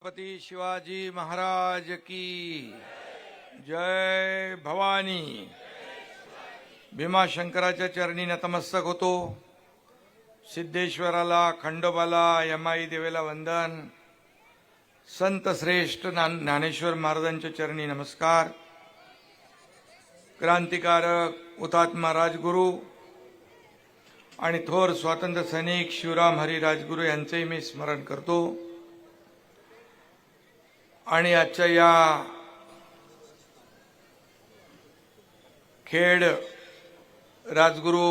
छत्रपती शिवाजी महाराज की जय भवानी। भीमाशंकराच्या चरणी नतमस्तक होतो। सिद्धेश्वराला, खंडोबाला, यमाई देवीला वंदन। संत श्रेष्ठ ज्ञानेश्वर महाराजांच्या चरणी नमस्कार। क्रांतिकारक हुतात्मा राजगुरू आणि थोर स्वातंत्र्य सैनिक शिवराम हरी राजगुरू यांचेही मी स्मरण करतो। आणि आजच्या या खेड राजगुरू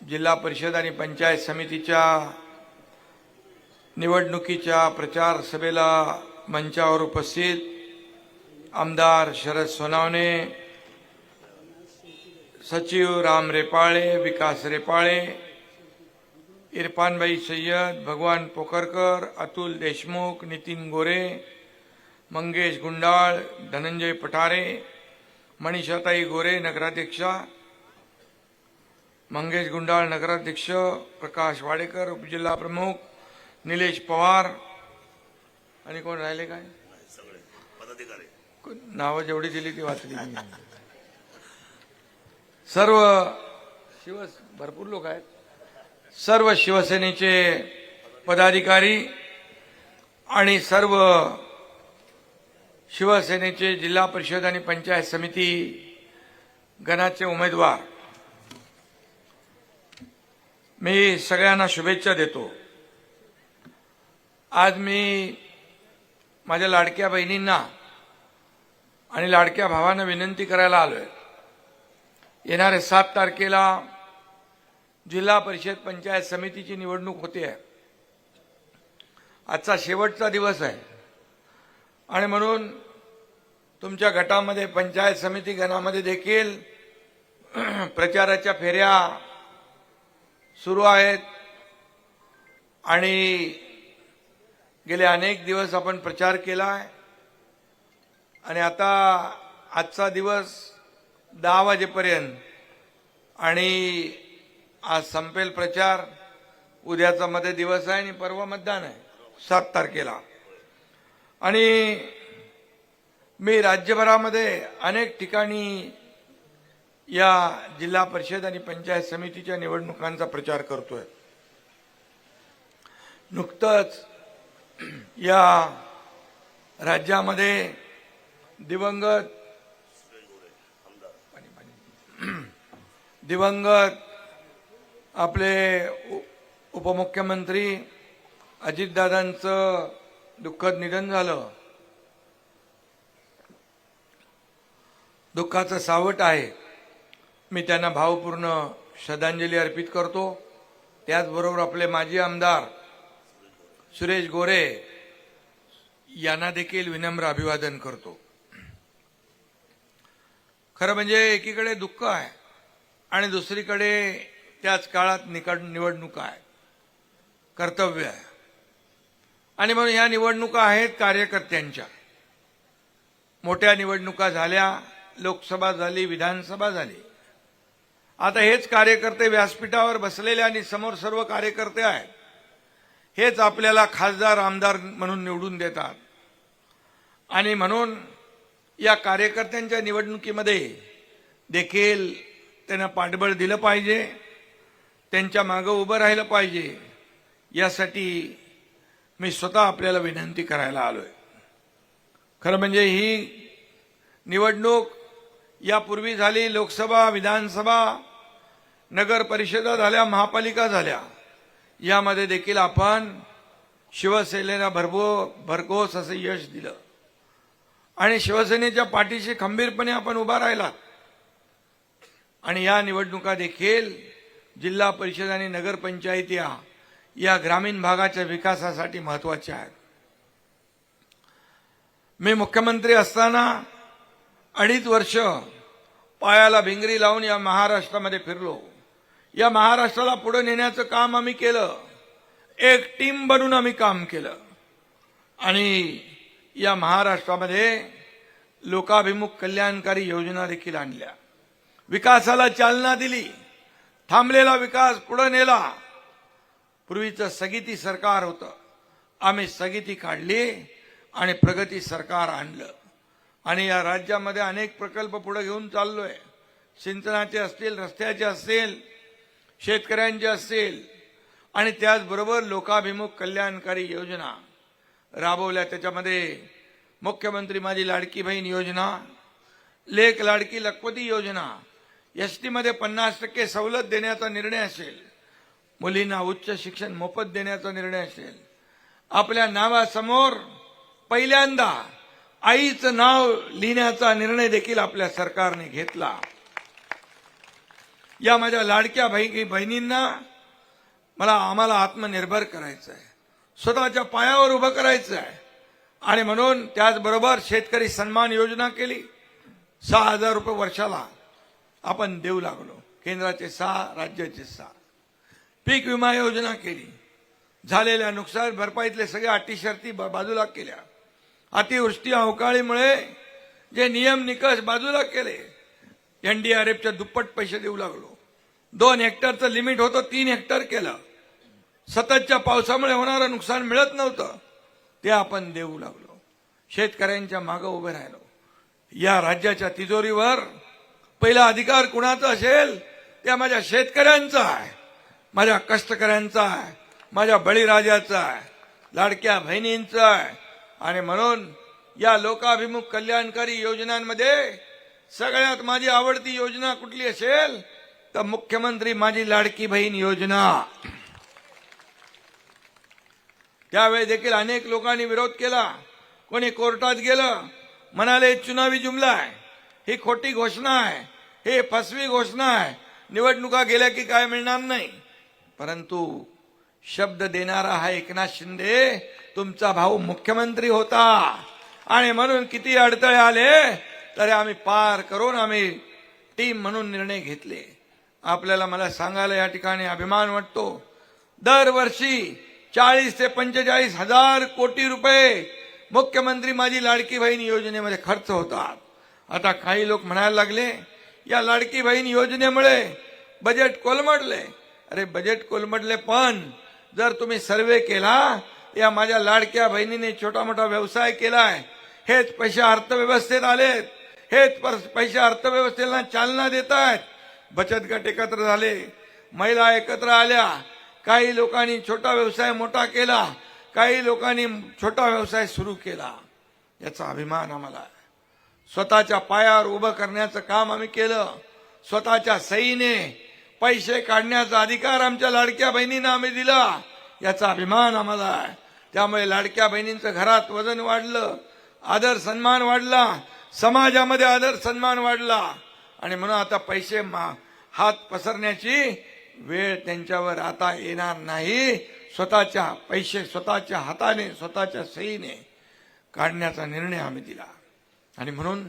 जिल्हा परिषद आणि पंचायत समितीच्या निवडणुकीच्या प्रचार सभेला मंचावर उपस्थित आमदार शरद सोनावणे, सचिव राम रेपाळे, विकास रेपाळे, इरफानभाई सय्यद, भगवान पोखरकर, अतुल देशमुख, नितीन गोरे, मंगेश गुंडाळ, धनंजय पठारे, मनीषाताई गोरे नगराध्यक्षा, मंगेश गुंडाळ नगराध्यक्ष, प्रकाश वाडेकर उपजिल्हा प्रमुख, निलेश पवार आणि कोण राहिले काय नावं जेवढी दिली ती वाचली। सर्व भरपूर लोक आहेत। सर्व शिवसेनेचे पदाधिकारी आणि सर्व शिवसेनेचे जिल्हा परिषद आणि पंचायत समिती गणाचे उमेदवार, मी सगळ्यांना शुभेच्छा देतो। आज मी माझ्या लाडक्या बहिणींना आणि लाडक्या भावांना विनंती करायला आलोय। येणाऱ्या 7 तारखेला जिल्हा परिषद पंचायत समितीची निवडणूक होते आहे। आजचा शेवटचा दिवस आहे आणि म्हणून तुमच्या गटामध्ये, पंचायत समिती गणामध्ये देखील प्रचाराच्या फेऱ्या सुरू आहेत आणि गेले अनेक दिवस आपण प्रचार केला आहे आणि आता आजचा दिवस 10 वाजेपर्यंत आणि आज संपेल प्रचार। उद्याचा मध्ये दिवस आहे आणि परवा मतदान आहे 7 तारखेला। आणि मी राज्यभरामध्ये अनेक ठिकाणी या जिल्हा परिषद आणि पंचायत समितीच्या निवडणुकांचा प्रचार करतोय। नुकतंच या राज्यामध्ये दिवंगत आपले उपमुख्यमंत्री अजितदादांचं दुःखद निधन झालं। दुःखाचं सावट आहे। मी त्यांना भावपूर्ण श्रद्धांजली अर्पित करतो। त्याचबरोबर आपले माजी आमदार सुरेश गोरे यांना देखील विनम्र अभिवादन करतो। खरं म्हणजे एकीकडे दुःख आहे आणि दुसरीकडे त्याच काळात निवडणूक आहे, कर्तव्य आहे। आणि म्हणून या निवडणुका आहेत कार्यकर्त्यांच्या। मोठ्या निवडणुका झाल्या, लोकसभा झाली, विधानसभा झाली। आता हेच कार्यकर्ते व्यासपीठावर बसलेले आणि समोर सर्व कार्यकर्ते आहेत। हेच आपल्याला खासदार, आमदार म्हणून निवडून देतात आणि म्हणून या कार्यकर्त्यांच्या निवडणुकीमध्ये देखील त्यांना पाठबळ दिलं पाहिजे, त्यांच्या मागे उभं राहिलं पाहिजे। यासाठी मी स्वतः आपल्याला विनंती करायला आलोय। खरं म्हणजे ही निवडणूक यापूर्वी झाली, लोकसभा, विधानसभा, नगर परिषदा झाल्या, महापालिका झाल्या। यामध्ये देखील आपण शिवसेनेला भरघोस असं यश दिलं आणि शिवसेनेच्या पाठीशी खंबीरपणे आपण उभा राहिलात। आणि या निवडणुका देखील जिल्हा परिषद आणि नगरपंचायती या ग्रामीण भागाच्या विकासासाठी महत्वाच्या आहेत। मी मुख्यमंत्री असताना 2.5 वर्ष पायाला भिंगरी लावून या महाराष्ट्रामध्ये फिरलो। या महाराष्ट्राला पुढे नेण्याचं काम आम्ही केलं। एक टीम बनून आम्ही काम केलं आणि या महाराष्ट्रामध्ये लोकाभिमुख कल्याणकारी योजना देखील आणल्या, विकासाला चालना दिली, थांबलेला विकास पुढे नेला। पूर्वीचं स्थगिती सरकार होतं, आम्ही स्थगिती काढली आणि प्रगती सरकार आणलं आणि या राज्यामध्ये अनेक प्रकल्प पुढे घेऊन चाललोय. सिंचनाचे असतील, रस्त्याचे असतील, शेतकऱ्यांचे असतील आणि त्याचबरोबर लोकाभिमुख कल्याणकारी योजना राबवल्या. त्याच्यामध्ये मुख्यमंत्री माझी लाडकी बहीण योजना, लेक लाडकी लखपती योजना, एसटी मध्ये 50% सवलत देण्याचा निर्णय असेल, मुलींना उच्च शिक्षण मोफत देण्याचा निर्णय असेल, आपल्या नावासमोर पहिल्यांदा आईचं नाव लिहिण्याचा निर्णय देखील आपल्या सरकारने घेतला. या माझ्या लाडक्या बहिणींना आम्हाला आत्मनिर्भर करायचं आहे, स्वतःच्या पायावर उभं करायचं आहे आणि म्हणून त्याचबरोबर शेतकरी सन्मान योजना केली. 6,000 रुपये वर्षाला आपण देऊ लागलो, केंद्राचे 6, राज्याचे 6. पीक विमा योजना केली, झालेल्या नुकसान भरपाईतले सगळे अटी शर्ती बाजूला केल्या. अतिवृष्टी अवकाळीमुळे जे नियम निकष बाजूला केले, एनडीआरएफच्या दुप्पट पैसे देऊ लागलो. 2 हेक्टरचं लिमिट होतं, 3 हेक्टर केलं. सततच्या पावसामुळे होणारं नुकसान मिळत नव्हतं, ते आपण देऊ लागलो. शेतकऱ्यांच्या मागे उभे राहिलो. या राज्याच्या तिजोरीवर पहिला अधिकार कुणाचा असेल? त्या माझ्या शेतकऱ्यांचा आहे, माझ्या कष्टकऱ्यांचा आहे, माझ्या बळीराजाचा आहे, लाडक्या बहिणींचा आहे. आणि म्हणून या लोकाभिमुख कल्याणकारी योजनांमध्ये सगळ्यात माझी आवडती योजना कुठली असेल तर मुख्यमंत्री माझी लाडकी बहीण योजना. त्यावेळी देखील अनेक लोकांनी विरोध केला, कोणी कोर्टात गेलं, म्हणाले चुनावी जुमला आहे, ही खोटी घोषणा आहे, हे फसवी घोषणा आहे, निवडणुका गेल्या की काय मिळणार नाही. परंतु शब्द देणारा हा एकनाथ शिंदे तुमचा भाऊ मुख्यमंत्री होता आणि म्हणून किती अडथळे आले तरी आम्ही पार करून आम्ही टीम म्हणून निर्णय घेतले. मला सांगायला या ठिकाणी अभिमान वाटतो, दरवर्षी 40 ते 45 हजार कोटी रुपये मुख्यमंत्री माझी लाडकी बहीण योजनेमध्ये खर्च होतात. आता काही लोक म्हणायला लागले या लाडकी बहीण योजनेमुळे बजेट कोलमडले. अरे बजेट कोलमडले, पण जर तुम्ही सर्वे केला, या माझ्या लाडक्या बहिणीने छोटा मोठा व्यवसाय केलाय, हेच पैसे अर्थव्यवस्थेत आलेत, हेच पैसे अर्थव्यवस्थेला चालना देत आहेत. बचत गट एकत्र झाले, महिला एकत्र आल्या, काही लोकांनी छोटा व्यवसाय मोठा केला, काही लोकांनी छोटा व्यवसाय सुरू केला. याचा अभिमान आम्हाला आहे. स्वतःच्या पायावर उभं करण्याचं काम आम्ही केलं. स्वतःच्या सहीने पैसे काढण्याचा अधिकार आमच्या लाडक्या बहिणींना आम्ही दिला, याचा अभिमान आम्हाला आहे. त्यामुळे लाडक्या बहिणींचं घरात वजन वाढलं, आदर सन्मान वाढला, समाजामध्ये आदर सन्मान वाढला आणि म्हणून आता पैसे हात पसरण्याची वेळ त्यांच्यावर आता येणार नाही. स्वतःच्या पैसे स्वतःच्या हाताने स्वतःच्या सहीने काढण्याचा निर्णय आम्ही दिला. आणि म्हणून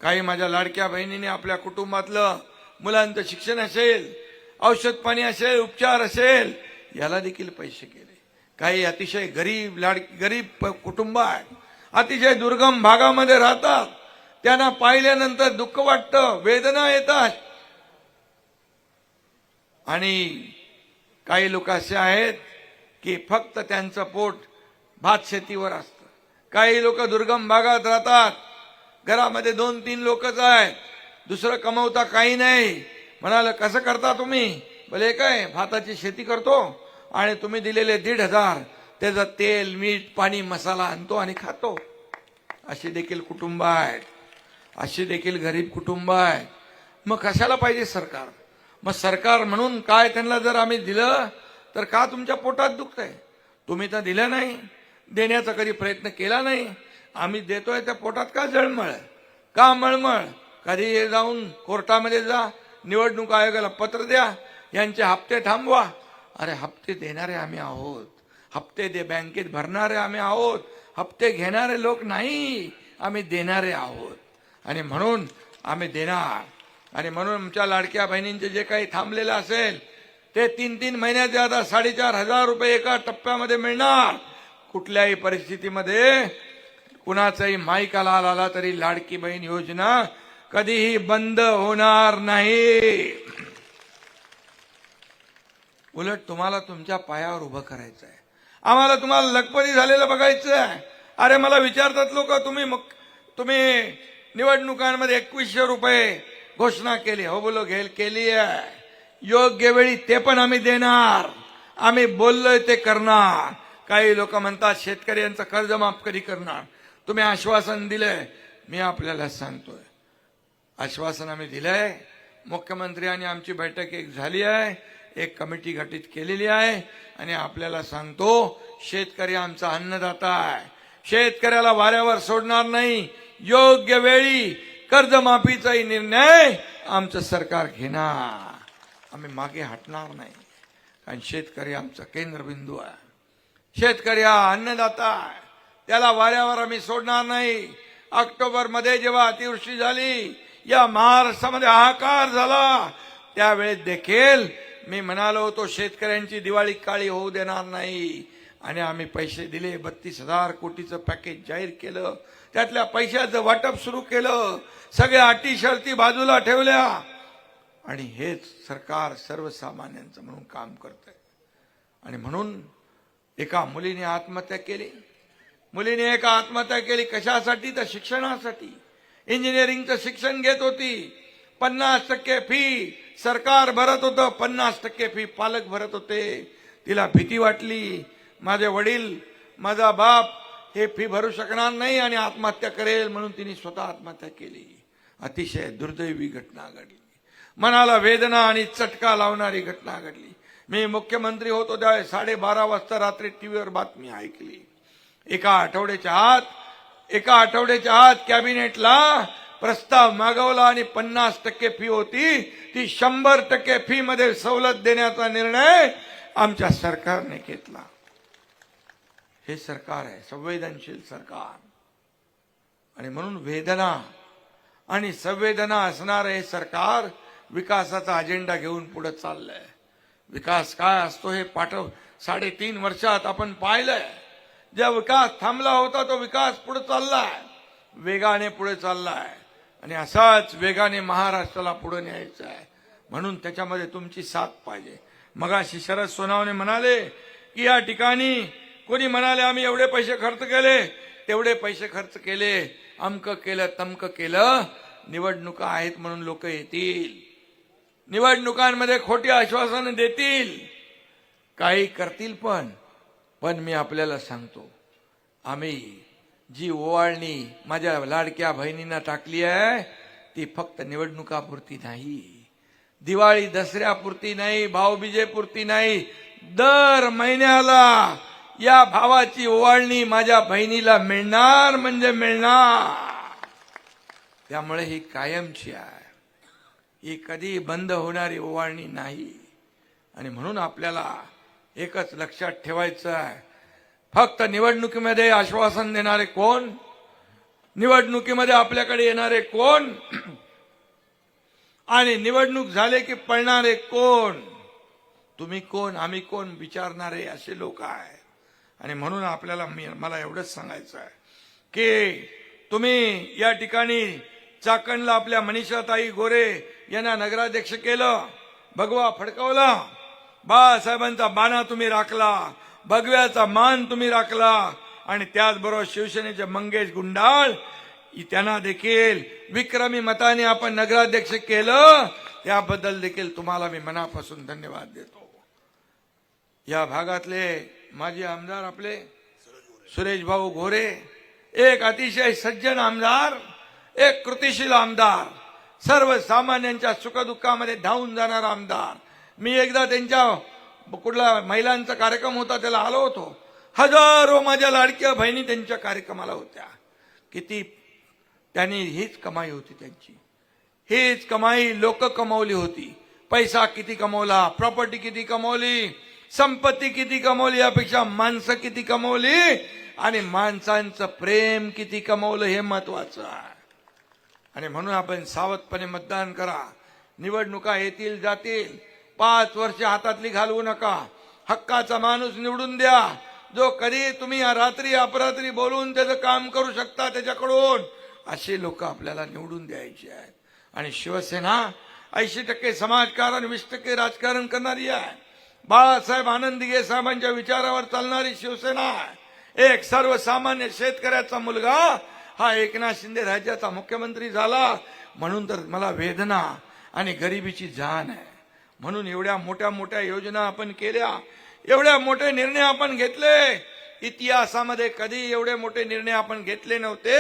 काही माझ्या लाडक्या बहिणीने आपल्या कुटुंबातलं मुलांचं शिक्षण असेल, औषध पाणी असेल, उपचार असेल, याला देखील पैसे केले. काही अतिशय गरीब कुटुंब आहेत, अतिशय दुर्गम भागामध्ये राहतात, त्यांना पाहिल्यानंतर दुःख वाटतं, वेदना येतात. आणि काही लोक असे आहेत की फक्त त्यांचं पोट भात शेतीवर असतं. काही लोक दुर्गम भागात राहतात, घरामध्ये 2-3 लोकच आहेत, दुसरं कमवता काही नाही. म्हणाल कसं करता तुम्ही? भले काय भाताची शेती करतो आणि तुम्ही दिलेले 1,500 त्याचं तेल, मीठ, पाणी, मसाला आणतो आणि खातो. अशी देखील कुटुंब आहेत, अशी देखील गरीब कुटुंब आहेत. मग कशाला पाहिजे सरकार? मग सरकार म्हणून काय त्यांना जर आम्ही दिलं तर का तुमच्या पोटात दुखतंय? तुम्ही तर दिलं नाही, देण्याचा कधी प्रयत्न केला नाही. आम्ही देतोय त्या पोटात का जळमळ, का मळमळ? कधी जाऊन कोर्टामध्ये जा, निवडणूक आयोगाला पत्र द्या, यांचे हप्ते थांबवा. अरे हप्ते देणारे आम्ही आहोत, हप्ते बँकेत भरणारे आम्ही आहोत, हप्ते घेणारे लोक नाही, आम्ही देणारे आहोत. आणि म्हणून आम्ही देणार. आणि म्हणून आमच्या लाडक्या बहिणींचे जे काही थांबलेलं असेल ते 3-3 महिन्याचे आता 4,500 रुपये एका टप्प्यामध्ये मिळणार. कुठल्याही परिस्थितीमध्ये कुणाचाही माईकाला आला तरी लाडकी बहीण योजना कधीही बंद होणार नाही. उलट तुम्हाला तुमच्या पायावर उभं करायचं आहे. आम्हाला तुम्हाला लखपती झालेलं बघायचं आहे, अरे मला विचारतात लोक, तुम्ही निवडणुकांमध्ये 2100 रुपये घोषणा केली. हो बोलो केली आहे. योग्य वेळी ते पण आम्ही देणार. आम्ही बोललोय ते करणार. काही लोक म्हणतात शेतकऱ्यांचं कर्ज माफ कधी करणार. तुम्ही आश्वासन दिलंय. मी आपल्याला सांगतोय, आश्वासन आम्ही दिलंय. मुख्यमंत्री आणि आमची बैठक एक झाली आहे, एक कमिटी गठीत केलेली आहे आणि आपल्याला सांगतो, शेतकरी आमचा अन्नदाता आहे. शेतकऱ्याला वाऱ्यावर सोडणार नाही. योग्य वेळी कर्जमाफीचाही निर्णय आमचं सरकार घेणार. आम्ही मागे हटणार नाही, कारण शेतकरी आमचा केंद्रबिंदू आहे. शेतकरी हा अन्नदाता आहे, त्याला वाऱ्यावर आम्ही सोडणार नाही. ऑक्टोबरमध्ये जेव्हा अतिवृष्टी झाली, या महाराष्ट्रामध्ये हाहाकार झाला, त्यावेळेस देखील मी म्हणालो होतो शेतकऱ्यांची दिवाळी काळी होऊ देणार नाही. आणि आम्ही पैसे दिले. 32,000 कोटीचं पॅकेज जाहीर केलं. त्यातल्या पैशाचं वाटप सुरू केलं. सगळ्या अटी शर्ती बाजूला ठेवल्या. आणि हेच सरकार सर्वसामान्यांचं म्हणून काम करतंय. आणि म्हणून एका मुलीने आत्महत्या केली. मुलीने एका आत्महत्या केली. कशासाठी? तर शिक्षणासाठी. इंजिनिअरिंगचं शिक्षण घेत होती. 50% फी सरकार भरत होतं, 50% फी पालक भरत होते. तिला भीती वाटली, माझे वडील, माझा बाप हे फी भरू शकणार नाही आणि आत्महत्या करेल, म्हणून तिने स्वतः आत्महत्या केली. अतिशय दुर्दैवी घटना घडली. मनाला वेदना आणि चटका लावणारी घटना घडली. मी मुख्यमंत्री होतो त्यावेळेस 12:30 वाजता रात्री टीव्हीवर बातमी ऐकली. एका आठवड्याच्या आत कॅबिनेटला प्रस्ताव मागवला आणि 50% फी होती ती 100% फी मध्ये सवलत देण्याचा निर्णय आमच्या सरकारने घेतला. हे सरकार आहे, संवेदनशील सरकार. आणि म्हणून वेदना आणि संवेदना असणारं हे सरकार विकासाचा अजेंडा घेऊन पुढे चाललंय. विकास काय असतो हे 3.5 वर्षात आपण पाहिलंय. ज्या विकास थांबला होता तो विकास पुढे चाललाय, वेगाने पुढे चाललाय. आणि असाच वेगाने महाराष्ट्राला पुढे न्यायचं आहे. म्हणून त्याच्यामध्ये तुमची साथ पाहिजे. मगाशी शरद सोनवणे म्हणाले की या ठिकाणी कोणी म्हणाले आम्ही एवढे पैसे खर्च केले, तेवढे पैसे खर्च केले, अमकं केलं तमकं केलं. निवडणुका आहेत म्हणून लोक येतील, निवडणुकांमध्ये खोटी आश्वासनं देतील, काही करतील. पण मी आपल्याला सांगतो, आम्ही जी ओवाळणी माझ्या लाडक्या बहिणींना टाकली आहे ती फक्त निवडणुकापुरती नाही, दिवाळी दसऱ्यापुरती नाही, भाऊबीजेपुरती नाही. दर महिन्याला या भावाची ओवाळणी माझ्या बहिणीला मिळणार म्हणजे मिळणार. त्यामुळे ही कायमची आहे, ही कधी बंद होणारी ओवाळणी नाही. आणि म्हणून आपल्याला एकच लक्षात ठेवायचं आहे, फक्त निवडणुकीमध्ये आश्वासन देणारे कोण, निवडणुकीमध्ये आपल्याकडे येणारे कोण आणि निवडणूक झाले की पळणारे कोण, तुम्ही कोण आम्ही कोण विचारणारे असे लोक आहे. आणि म्हणून आपल्याला मला एवढंच सांगायचं आहे की तुम्ही या ठिकाणी चाकणला आपल्या मनीषाताई गोरे यांना नगराध्यक्ष केलं, भगवा फडकवला, बाळासाहेबांचा बाणा तुम्ही राखला, भगव्याचा मान तुम्ही राखला. आणि त्याचबरोबर शिवसेनेचे मंगेश गुंडाळ त्यांना देखील विक्रमी मताने आपण नगराध्यक्ष केलं. त्याबद्दल देखील तुम्हाला मी मनापासून धन्यवाद देतो. या भागातले माजी आमदार आपले सुरेश भाऊ गोरे एक अतिशय सज्जन आमदार, एक कृतिशील आमदार, सर्वसामान्यांच्या सुखदुःखामध्ये धावून जाणारा आमदार. मी एकदा त्यांच्या कुठला महिलांचा कार्यक्रम होता त्याला आलो होतो. हजारो माझ्या लाडक्या बहिणी त्यांच्या कार्यक्रमाला होत्या. किती त्यांनी हीच कमाई होती त्यांची, हीच कमाई लोक कमावली होती. पैसा किती कमवला, प्रॉपर्टी किती कमवली, संपत्ती किती कमवली, यापेक्षा माणसं किती कमवली आणि माणसांचं प्रेम किती कमवलं हे महत्वाचं आहे. आणि म्हणून आपण सावधपणे मतदान करा. निवडणुका येतील जातील, 5 वर्ष हातातली घालवू नका. हक्काचा माणूस निवडून द्या, जो कधी तुम्ही रात्री अपरात्री बोलून त्याचं काम करू शकता त्याच्याकडून. असे लोक आपल्याला निवडून द्यायचे आहेत. आणि शिवसेना 80% समाजकारण 20% राजकारण करणारी आहे. बाळासाहेब आनंद दिघे साहेबांच्या विचारावर चालणारी शिवसेना आहे. एक सर्वसामान्य शेतकऱ्याचा मुलगा हा एकनाथ शिंदे राज्याचा मुख्यमंत्री झाला म्हणून तर मला वेदना आणि गरिबीची जाण आहे. म्हणून एवढ्या मोठ्या मोठ्या योजना आपण केल्या, एवढ्या मोठे निर्णय आपण घेतले. इतिहासामध्ये कधी एवढे मोठे निर्णय आपण घेतले नव्हते.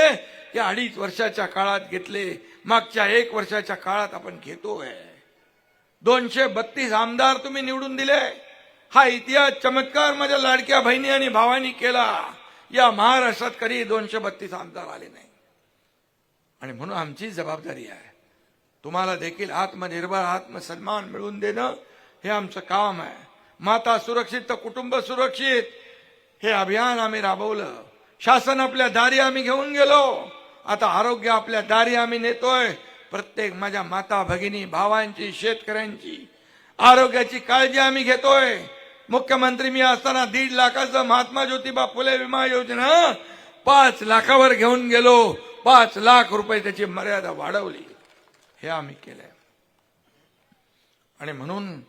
या 2.5 वर्षाच्या काळात घेतले, मागच्या 1 वर्षाच्या काळात आपण घेतोय. 232 आमदार तुम्ही निवडून दिले. हा इतिहास चमत्कार माझ्या लाडक्या बहिणी आणि भावांनी केला. या महाराष्ट्रात कधी 232 आमदार आले नाही. आणि म्हणून आमची जबाबदारी आहे तुम्हाला देखील आत्मनिर्भर आत्मसन्मान मिळवून देणं हे आमचं काम आहे. माता सुरक्षित तर कुटुंब सुरक्षित हे अभियान आम्ही राबवलं. शासन आपल्या दारी आम्ही घेऊन गेलो. आता आरोग्य आपल्या दारी आम्ही नेतोय. प्रत्येक माझ्या माता भगिनी भावांची शेतकऱ्यांची आरोग्याची काळजी आम्ही घेतोय. मुख्यमंत्री मी असताना 1.5 लाखाचं महात्मा ज्योतिबा फुले विमा योजना 5 लाखावर घेऊन गेलो. 5 लाख रुपये त्याची मर्यादा वाढवली. हे आम्ही केलंय. आणि म्हणून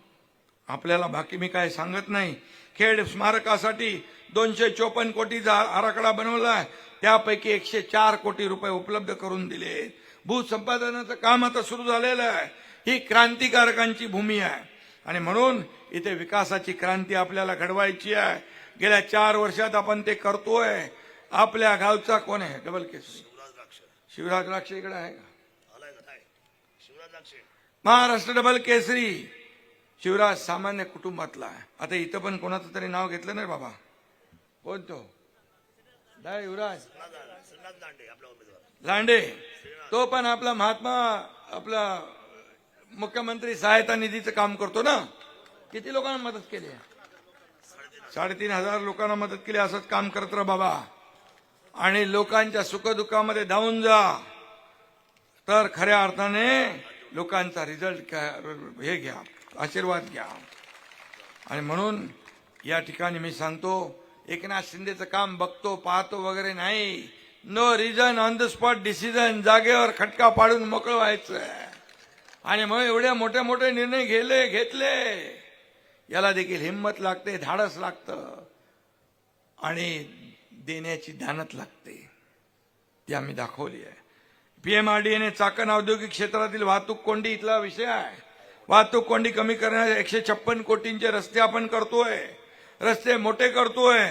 आपल्याला बाकी मी काय सांगत नाही. खेड स्मारकासाठी 254 कोटीचा आराखडा बनवलाय. त्यापैकी 104 कोटी रुपये उपलब्ध करून दिले. भूसंपादनाचं काम आता सुरू झालेलं आहे. ही क्रांतिकारकांची भूमी आहे आणि म्हणून इथे विकासाची क्रांती आपल्याला घडवायची आहे. गेल्या 4 वर्षात आपण ते करतोय. आपल्या गावचा कोण आहे? डबल केसरी शिवराज द्राक्ष इकडे आहे का? महाराष्ट्र डबल केसरी शिवराज सामान्य कुटुंबातला आहे. आता इथं पण कोणाचं तरी नाव घेतलं नाही बाबा. कोण तो? युवराज लांडे. तो पण आपला महात्मा आपला मुख्यमंत्री सहायता निधीचं काम करतो ना. किती लोकांना मदत केली? 3,500 लोकांना मदत केली. असंच काम करत राहा बाबा आणि लोकांच्या सुखदुःखामध्ये धावून जा. तर खऱ्या अर्थाने लोकांचा रिझल्ट हे घ्या, आशीर्वाद घ्या. आणि म्हणून या ठिकाणी मी सांगतो एकनाथ शिंदेचं काम बघतो पाहतो वगैरे नाही. No reason on the spot decision. जागेवर खटका पाडून मोकळं व्हायचं. आणि मग एवढे मोठे मोठे निर्णय घेतले. याला देखील हिंमत लागते, धाडस लागतं आणि देण्याची दानत लागते. ती आम्ही दाखवली आहे. पीएमआरडीएने चाकण औद्योगिक क्षेत्रातील वाहतूक कोंडी इथला विषय आहे. वाहतूक कोंडी कमी करण्यासाठी 156 कोटींचे रस्ते आपण करतोय. रस्ते मोठे करतोय.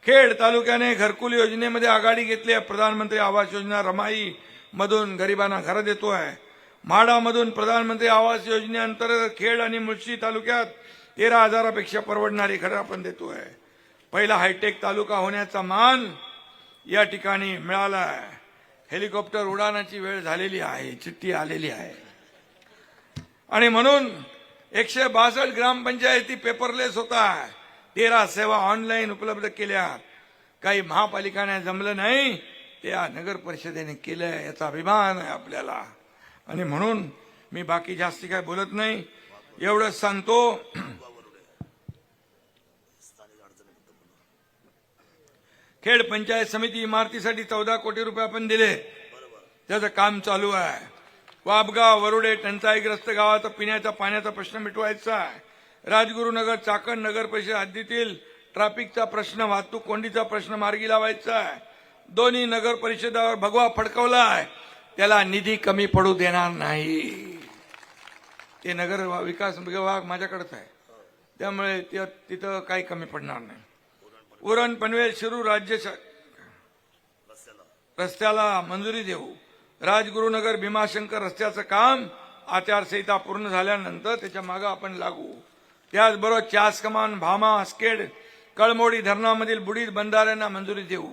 खेड तालुक्याने घरकुल योजनेमध्ये आघाडी घेतली आहे. प्रधानमंत्री आवास योजना रमाई मधून गरिबांना घर देतोय. म्हाडामधून प्रधानमंत्री आवास योजनेअंतर्गत खेड आणि मुळशी तालुक्यात 13,000पेक्षा परवडणारी घरं आपण देतोय. पहिला हायटेक तालुका होण्याचा मान या ठिकाणी मिळाला आहे. हेलिकॉप्टर उडाणाची वेळ झालेली आहे, चिठ्ठी आलेली आहे. आणि म्हणून 162 ग्रामपंचायती पेपरलेस होता. 13 सेवा ऑनलाईन उपलब्ध केल्या. काही महापालिकाने जमलं नाही, त्या नगर परिषदेने केलंय. याचा अभिमान आहे आपल्याला. आणि म्हणून मी बाकी जास्ती काय बोलत नाही. एवढंच सांगतो खेड पंचायत समिती इमारतीसाठी 14 कोटी रुपये आपण दिले. त्याचं काम चालू आहे. वाबगाव वरुडे टंचाईग्रस्त गावात पिण्याच्या पाण्याचा प्रश्न मिटवायचा आहे. राजगुरुनगर चाकण नगर परिषद हद्दीतील ट्रॅफिकचा प्रश्न, वाहतूक कोंडीचा प्रश्न मार्गी लावायचा आहे. दोन्ही नगर परिषदावर भगवा फडकवला आहे. त्याला निधी कमी पडू देणार नाही. ते नगर विकास विभाग माझ्याकडेच आहे, त्यामुळे तिथं काही कमी पडणार नाही. उरण पनवेल शिरूर राज्य रस्त्याला मंजुरी देऊ. राजगुरुनगर भीमाशंकर रस्त्याचं काम आचारसंहिता पूर्ण झाल्यानंतर त्याच्या मागे आपण लागू. त्याचबरोबर चास कमान भामा आस्केड कळमोडी धरणामधील बुडीत बंधाऱ्यांना मंजुरी देऊ.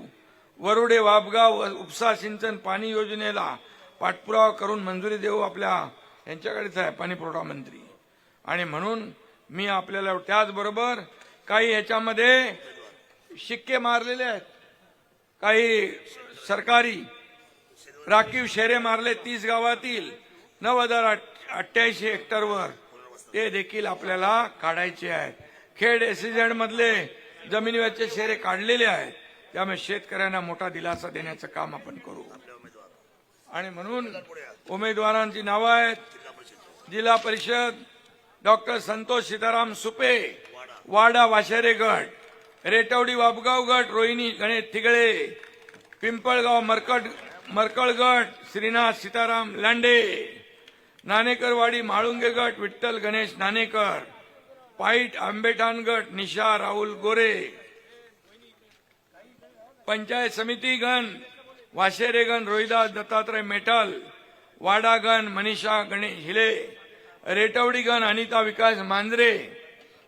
वरुडे वाबगाव उपसा सिंचन पाणी योजनेला पाठपुरावा करून मंजुरी देऊ. आपल्या यांच्याकडेच आहे पाणी पुरवठा मंत्री. आणि म्हणून मी आपल्याला त्याचबरोबर काही याच्यामध्ये शिक्के मारलेले आहेत. काही सरकारी राखीव शेरे मारले 30 गावातील 9,088 हेक्टरवर. ते देखील आपल्याला काढायचे आहेत. खेड एसईझेड मधले जमिनीवरचे शेरे काढलेले आहेत. त्यामुळे शेतकऱ्यांना मोठा दिलासा देण्याचं काम आपण करू. आणि म्हणून उमेदवारांची नावं आहेत. जिल्हा परिषद डॉक्टर संतोष सीताराम सुपे वाडा वाशेरे गट, रेटवडी वाबगाव गट रोहिणी गणेश तिगळे, पिंपळगाव मरकळ गट श्रीनाथ सीताराम लांडे, नाणेकरवाडी म्हाळुंगे गट विठ्ठल गणेश नाणेकर, पाईट आंबेठाण गट निशा राहुल गोरे, पंचायत समिती गण वाशेरे गण रोहिदास दत्तात्रय मेटल, वाडा गण मनीषा गणेश हिले, रेटवडी गण अनिता विकास मांजरे,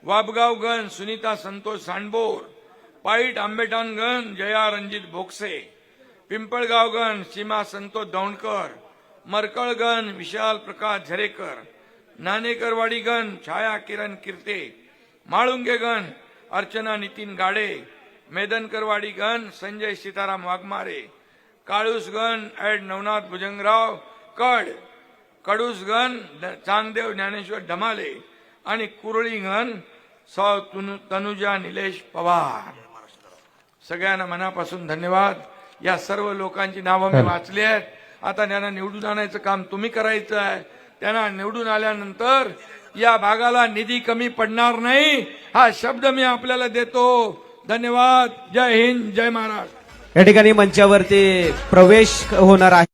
वाबगाव गण सुनीता संतोष सांडबोर, पाईट आंबेठाण गण जया रणजित भोगसे, पिंपळगाव गण सीमा संतोष दौंडकर, मरकळ गण विशाल प्रकाश झरेकर, नाणेकरवाडी गण छाया किरण किर्ते, म्हाळुंगे गण अर्चना नितीन गाडे, मेदनकरवाडी गण संजय सीताराम वाघमारे, काळूस गण ऍड नवनाथ भुजंगराव कडूस गण चांगदेव ज्ञानेश्वर ढमाले आणि कुरळी गण तनुजा निलेश पवार. सगळ्यांना मनापासून धन्यवाद. या सर्व लोकांची नावं मी वाचली आहेत. आता त्यांना निवडून आणायचं काम तुम्ही करायचं आहे. त्यांना निवडून आल्यानंतर या भागाला निधी कमी पडणार नाही हा शब्द मी आपल्याला देतो. धन्यवाद. जय हिंद, जय महाराष्ट्र. या ठिकाणी मंचावरती प्रवेश होणार आहे.